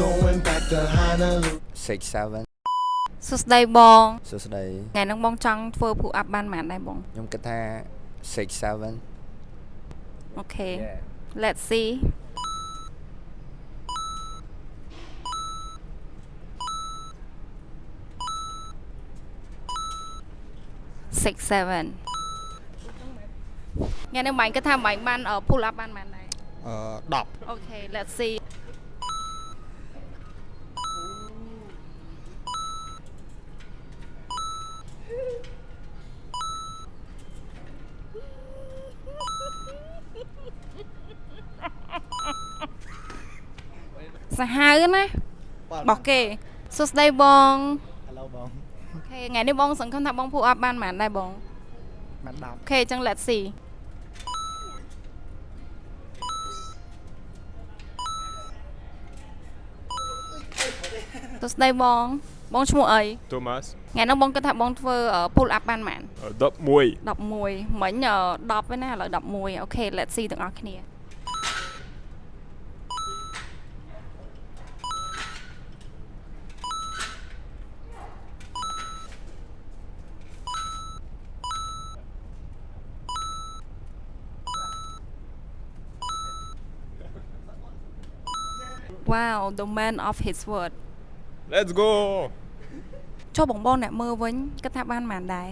Going back to Honolulu 67 សួស្ដីបងសួស្ដី ថ្ងៃហ្នឹងបងចង់ធ្វើ pull up បានប៉ុន្មានដែរបង ខ្ញុំគិតថា67 អូខេ let's see 67ថ្ងៃនេះបាញ់គិតថាបាញ់បាន pull up បានប៉ុន្មានដែរ10អូខេ let's see សាហាវណាបោះគេសួស្ដីបង Hello បង អូខេថ្ងៃនេះបងសង្ឃឹមថាបង pull up បានប៉ុន្មានដែរបង បាន10 អូខេអញ្ចឹង let's see សួស្ដីបងឈ្មោះអី Thomas ថ្ងៃហ្នឹងបងគិតថាបងធ្វើ pull up បានប៉ុន្មាន 11 11មិញ10ឯណាឥឡូវ11អូខេ let's see ទាំងអស់គ្នា Wow the man of his word Let's go ចុះបងអ្នកមើលវិញគិតថាបានប៉ុន្មានដែរ